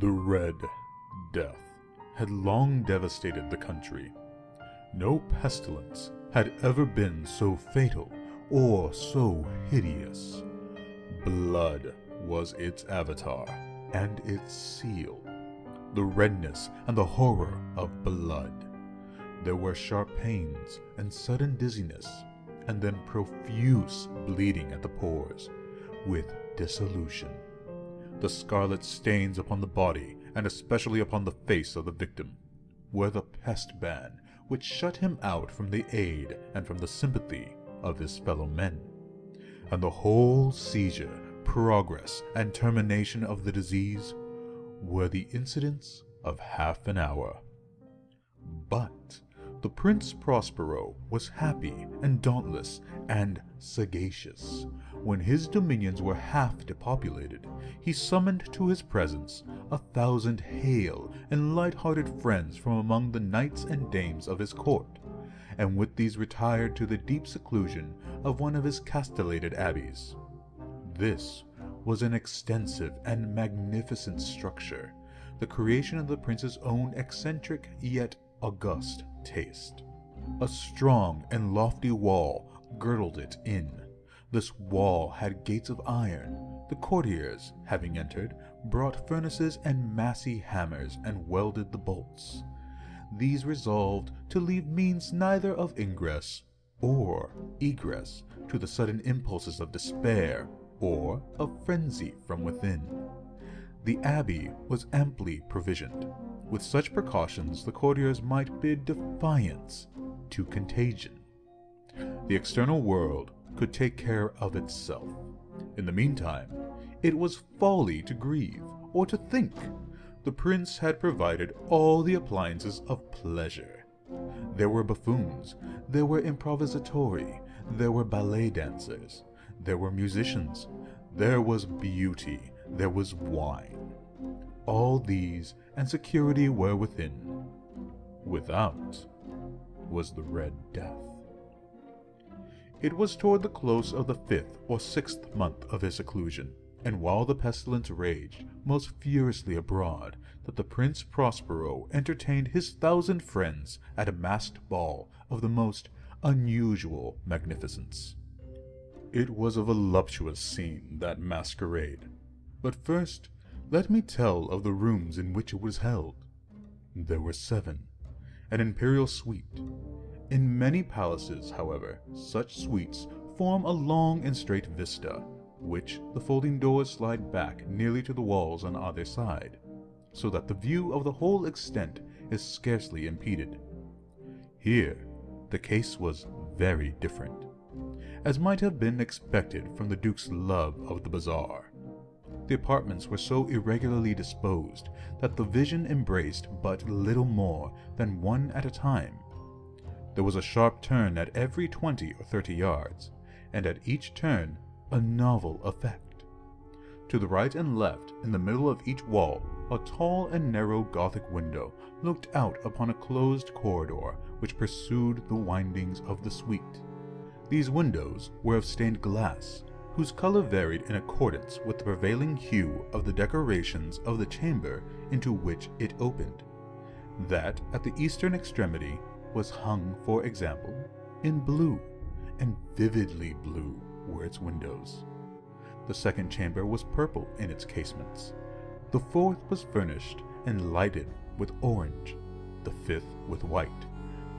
The Red Death had long devastated the country. No pestilence had ever been so fatal or so hideous. Blood was its avatar and its seal. The redness and the horror of blood. There were sharp pains and sudden dizziness, and then profuse bleeding at the pores, with dissolution. The scarlet stains upon the body, and especially upon the face of the victim, were the pest ban which shut him out from the aid and from the sympathy of his fellow men. And the whole seizure, progress, and termination of the disease were the incidents of half an hour. But the Prince Prospero was happy and dauntless and sagacious. When his dominions were half depopulated, he summoned to his presence 1,000 hale and light-hearted friends from among the knights and dames of his court, and with these retired to the deep seclusion of one of his castellated abbeys. This was an extensive and magnificent structure, the creation of the prince's own eccentric yet august taste. A strong and lofty wall girdled it in. This wall had gates of iron. The courtiers, having entered, brought furnaces and massy hammers and welded the bolts. These resolved to leave means neither of ingress or egress to the sudden impulses of despair or of frenzy from within. The abbey was amply provisioned. With such precautions, the courtiers might bid defiance to contagion. The external world could take care of itself. In the meantime, it was folly to grieve or to think. The prince had provided all the appliances of pleasure. There were buffoons, there were improvisatori, there were ballet dancers, there were musicians, there was beauty, there was wine. All these and security were within. Without was the Red Death. It was toward the close of the 5th or 6th month of his seclusion, and while the pestilence raged most furiously abroad, that the Prince Prospero entertained his 1,000 friends at a masked ball of the most unusual magnificence. It was a voluptuous scene, that masquerade. But first, let me tell of the rooms in which it was held. There were 7, an imperial suite. In many palaces, however, such suites form a long and straight vista, which the folding doors slide back nearly to the walls on either side, so that the view of the whole extent is scarcely impeded. Here, the case was very different, as might have been expected from the Duke's love of the bazaar. The apartments were so irregularly disposed that the vision embraced but little more than one at a time. There was a sharp turn at every 20 or 30 yards, and at each turn a novel effect. To the right and left, in the middle of each wall, a tall and narrow Gothic window looked out upon a closed corridor which pursued the windings of the suite. These windows were of stained glass, whose color varied in accordance with the prevailing hue of the decorations of the chamber into which it opened. That at the eastern extremity was hung, for example, in blue, and vividly blue were its windows. The second chamber was purple in its casements. The fourth was furnished and lighted with orange, the fifth with white,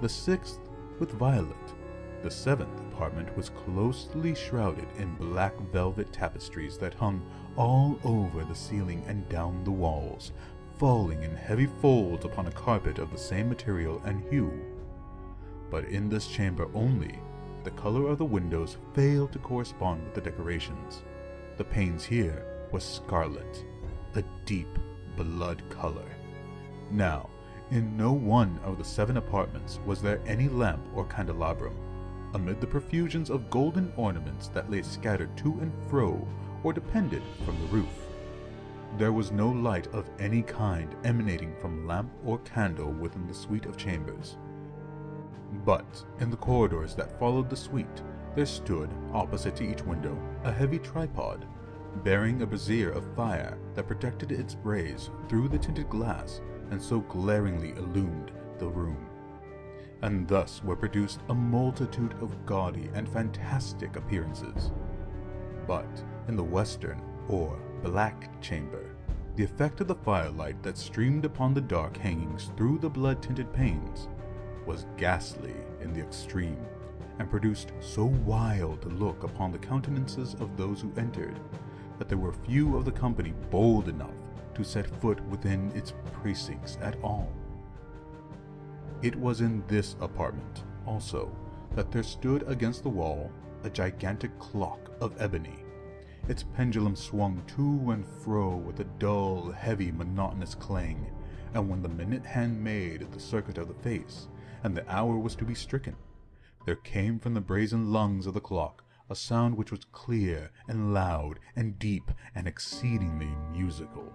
the sixth with violet. The 7th apartment was closely shrouded in black velvet tapestries that hung all over the ceiling and down the walls, falling in heavy folds upon a carpet of the same material and hue. But in this chamber only, the color of the windows failed to correspond with the decorations. The panes here were scarlet, a deep blood color. Now, in no one of the 7 apartments was there any lamp or candelabrum. Amid the profusions of golden ornaments that lay scattered to and fro or depended from the roof, there was no light of any kind emanating from lamp or candle within the suite of chambers. But in the corridors that followed the suite, there stood, opposite to each window, a heavy tripod, bearing a brazier of fire that projected its rays through the tinted glass and so glaringly illumined the room. And thus were produced a multitude of gaudy and fantastic appearances. But in the western, or black chamber, the effect of the firelight that streamed upon the dark hangings through the blood-tinted panes was ghastly in the extreme, and produced so wild a look upon the countenances of those who entered, that there were few of the company bold enough to set foot within its precincts at all. It was in this apartment, also, that there stood against the wall a gigantic clock of ebony. Its pendulum swung to and fro with a dull, heavy, monotonous clang, and when the minute hand made the circuit of the face, and the hour was to be stricken, there came from the brazen lungs of the clock a sound which was clear and loud and deep and exceedingly musical,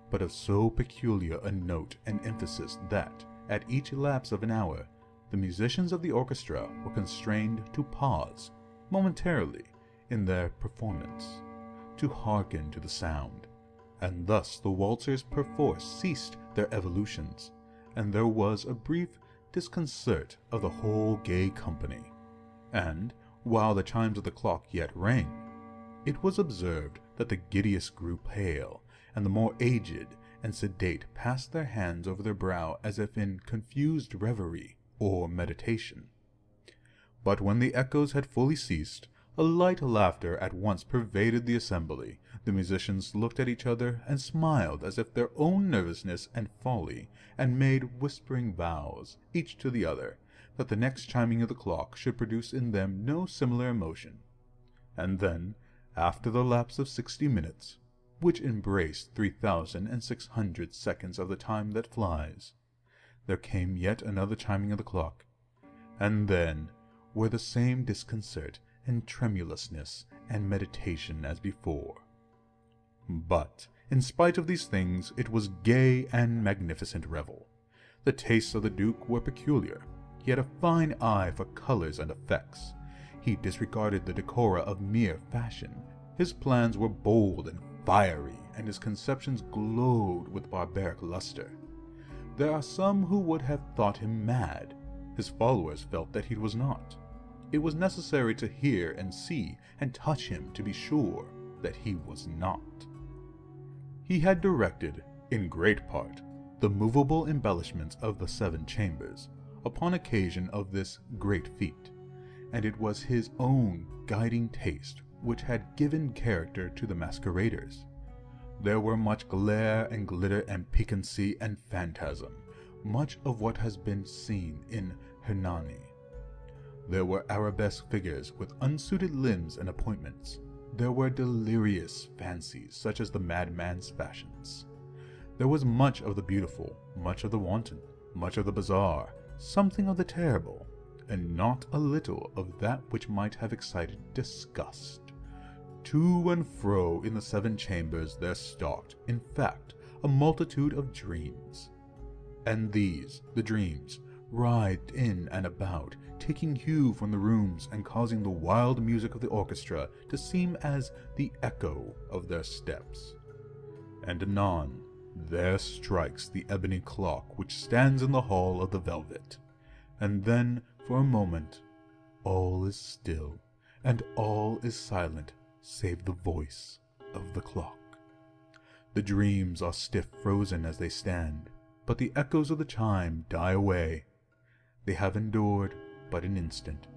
but of so peculiar a note and emphasis that, at each lapse of an hour, the musicians of the orchestra were constrained to pause momentarily in their performance, to hearken to the sound, and thus the waltzers perforce ceased their evolutions, and there was a brief disconcert of the whole gay company. And, while the chimes of the clock yet rang, it was observed that the giddiest grew pale, and the more aged and sedate passed their hands over their brow as if in confused reverie or meditation. But when the echoes had fully ceased, a light laughter at once pervaded the assembly. The musicians looked at each other and smiled as if their own nervousness and folly, and made whispering vows, each to the other, that the next chiming of the clock should produce in them no similar emotion. And then, after the lapse of 60 minutes, which embraced 3,600 seconds of the time that flies, there came yet another chiming of the clock, and then were the same disconcert and tremulousness and meditation as before. But, in spite of these things, it was gay and magnificent revel. The tastes of the Duke were peculiar. He had a fine eye for colors and effects. He disregarded the decora of mere fashion. His plans were bold and fiery, and his conceptions glowed with barbaric luster. There are some who would have thought him mad. His followers felt that he was not. It was necessary to hear and see and touch him to be sure that he was not. He had directed, in great part, the movable embellishments of the 7 chambers, upon occasion of this great feat, and it was his own guiding taste which had given character to the masqueraders. There were much glare and glitter and piquancy and phantasm, much of what has been seen in Hernani. There were arabesque figures with unsuited limbs and appointments. There were delirious fancies such as the madman's fashions. There was much of the beautiful, much of the wanton, much of the bizarre, something of the terrible, and not a little of that which might have excited disgust. To and fro in the 7 chambers there stalked, in fact, a multitude of dreams. And these, the dreams, writhed in and about, taking hue from the rooms and causing the wild music of the orchestra to seem as the echo of their steps. And anon there strikes the ebony clock which stands in the hall of the velvet, and then for a moment all is still, and all is silent save the voice of the clock. The dreams are stiff frozen as they stand, but the echoes of the chime die away. They have endured but an instant,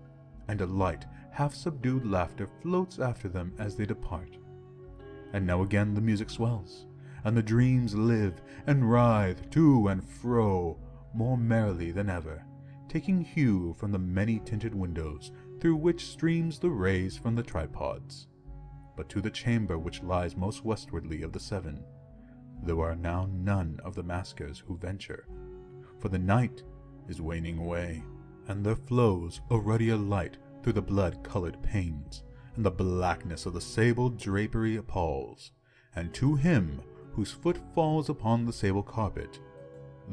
and a light, half-subdued laughter floats after them as they depart. And now again the music swells, and the dreams live and writhe to and fro more merrily than ever, taking hue from the many-tinted windows through which streams the rays from the tripods. But to the chamber which lies most westwardly of the 7, there are now none of the maskers who venture, for the night is waning away, and there flows a ruddier light through the blood-colored panes, and the blackness of the sable drapery appalls, and to him whose foot falls upon the sable carpet,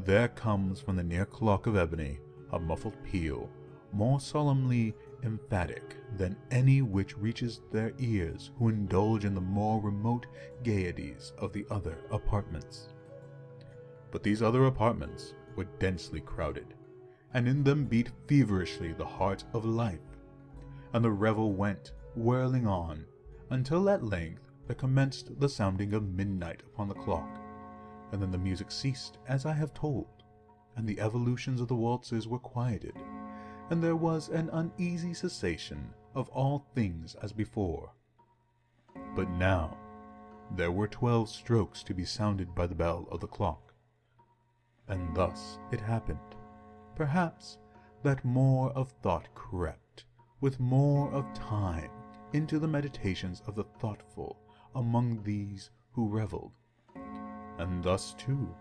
there comes from the near clock of ebony a muffled peal, more solemnly emphatic than any which reaches their ears who indulge in the more remote gaieties of the other apartments. But these other apartments were densely crowded, and in them beat feverishly the heart of life, and the revel went whirling on, until at length there commenced the sounding of midnight upon the clock, and then the music ceased, as I have told, and the evolutions of the waltzers were quieted, and there was an uneasy cessation of all things as before. But now there were 12 strokes to be sounded by the bell of the clock, and thus it happened, perhaps, that more of thought crept, with more of time, into the meditations of the thoughtful among these who revelled. And thus, too,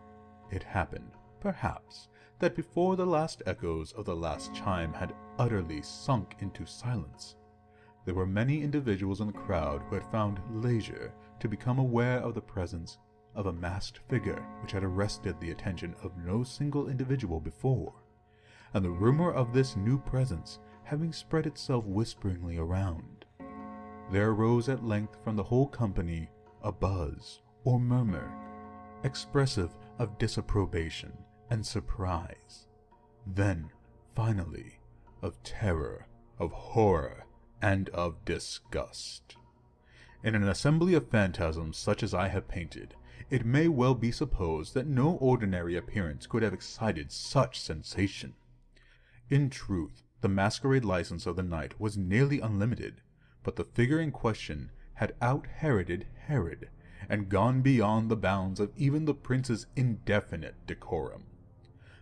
it happened, perhaps, that before the last echoes of the last chime had utterly sunk into silence, there were many individuals in the crowd who had found leisure to become aware of the presence of a masked figure which had arrested the attention of no single individual before, and the rumor of this new presence having spread itself whisperingly around, there arose at length from the whole company a buzz or murmur, expressive of disapprobation and surprise, then, finally, of terror, of horror, and of disgust. In an assembly of phantasms such as I have painted, it may well be supposed that no ordinary appearance could have excited such sensation. In truth, the masquerade license of the night was nearly unlimited, but the figure in question had out-Heroded Herod, and gone beyond the bounds of even the prince's indefinite decorum.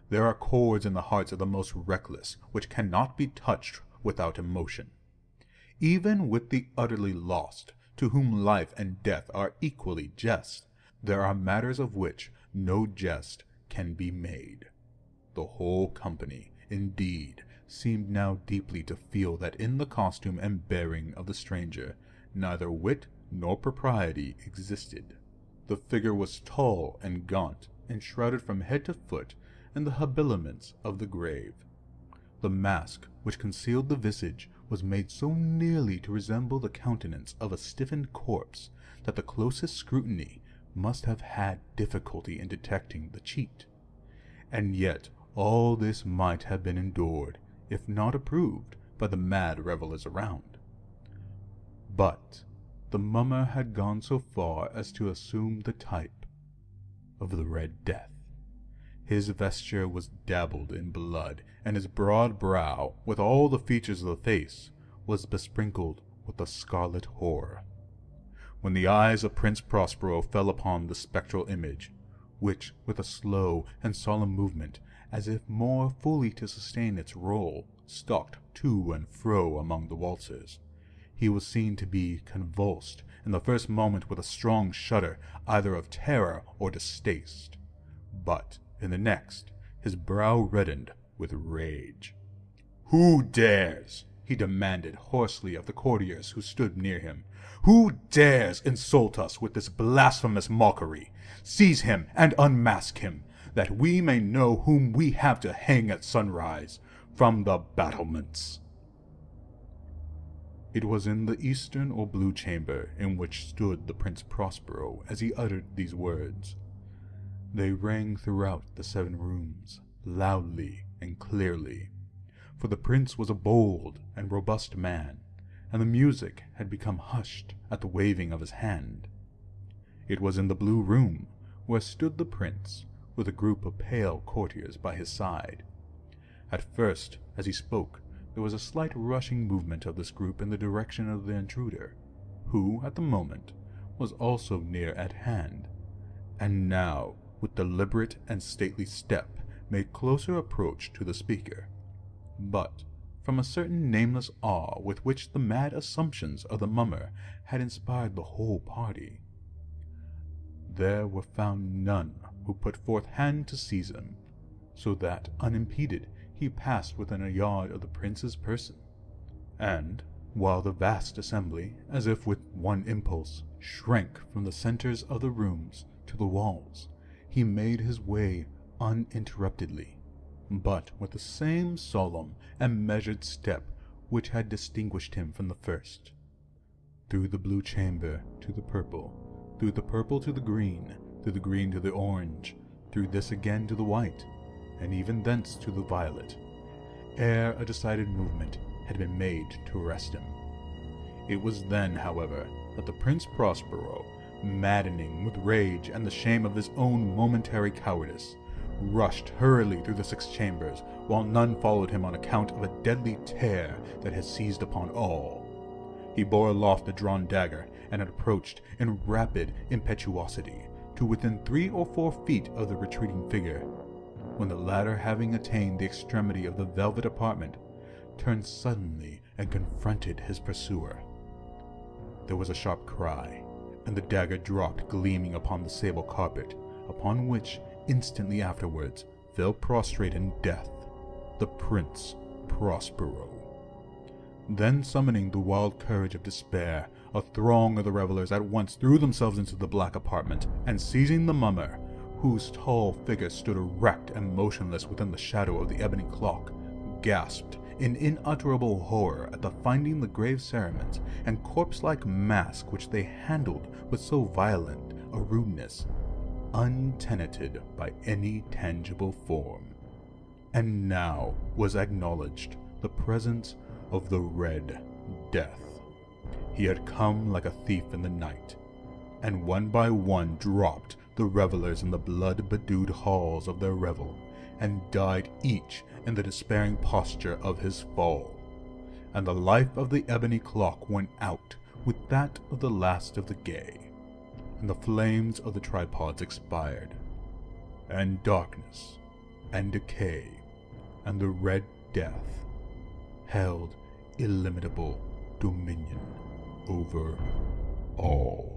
There are chords in the hearts of the most reckless which cannot be touched without emotion. Even with the utterly lost, to whom life and death are equally jest, there are matters of which no jest can be made. The whole company, indeed, seemed now deeply to feel that in the costume and bearing of the stranger neither wit nor propriety existed. The figure was tall and gaunt, and shrouded from head to foot in the habiliments of the grave. The mask which concealed the visage was made so nearly to resemble the countenance of a stiffened corpse that the closest scrutiny must have had difficulty in detecting the cheat. And yet all this might have been endured, if not approved, by the mad revellers around. But the mummer had gone so far as to assume the type of the Red Death. His vesture was dabbled in blood, and his broad brow, with all the features of the face, was besprinkled with the scarlet horror. When the eyes of Prince Prospero fell upon the spectral image, which, with a slow and solemn movement, as if more fully to sustain its role, stalked to and fro among the waltzers, he was seen to be convulsed in the first moment with a strong shudder, either of terror or distaste, but in the next his brow reddened with rage. "Who dares?" he demanded hoarsely of the courtiers who stood near him. "Who dares insult us with this blasphemous mockery? Seize him and unmask him, that we may know whom we have to hang at sunrise from the battlements." It was in the eastern or blue chamber in which stood the Prince Prospero as he uttered these words. They rang throughout the 7 rooms, loudly and clearly, for the prince was a bold and robust man, and the music had become hushed at the waving of his hand. It was in the blue room where stood the prince, with a group of pale courtiers by his side. At first, as he spoke, there was a slight rushing movement of this group in the direction of the intruder, who, at the moment, was also near at hand, and now, with deliberate and stately step, made closer approach to the speaker. But, from a certain nameless awe with which the mad assumptions of the mummer had inspired the whole party, there were found none who put forth hand to seize him, so that, unimpeded, he passed within a yard of the prince's person, and, while the vast assembly, as if with one impulse, shrank from the centers of the rooms to the walls, he made his way uninterruptedly, but with the same solemn and measured step which had distinguished him from the first. Through the blue chamber to the purple, through the purple to the green to the orange, through this again to the white, and even thence to the violet, ere a decided movement had been made to arrest him. It was then, however, that the Prince Prospero, maddening with rage and the shame of his own momentary cowardice, rushed hurriedly through the 6 chambers, while none followed him on account of a deadly terror that had seized upon all. He bore aloft a drawn dagger, and had approached in rapid impetuosity to within 3 or 4 feet of the retreating figure, when the latter, having attained the extremity of the velvet apartment, turned suddenly and confronted his pursuer. There was a sharp cry, and the dagger dropped gleaming upon the sable carpet, upon which, instantly afterwards, fell prostrate in death the Prince Prospero. Then, summoning the wild courage of despair, a throng of the revelers at once threw themselves into the black apartment, and seizing the mummer, whose tall figure stood erect and motionless within the shadow of the ebony clock, gasped in unutterable horror at the finding the grave cerements and corpse-like mask which they handled with so violent a rudeness, untenanted by any tangible form. And now was acknowledged the presence of the Red Death. He had come like a thief in the night, and one by one dropped the revelers in the blood-bedewed halls of their revel, and died each in the despairing posture of his fall. And the life of the ebony clock went out with that of the last of the gay, and the flames of the tripods expired, and darkness, and decay, and the Red Death held illimitable dominion over all.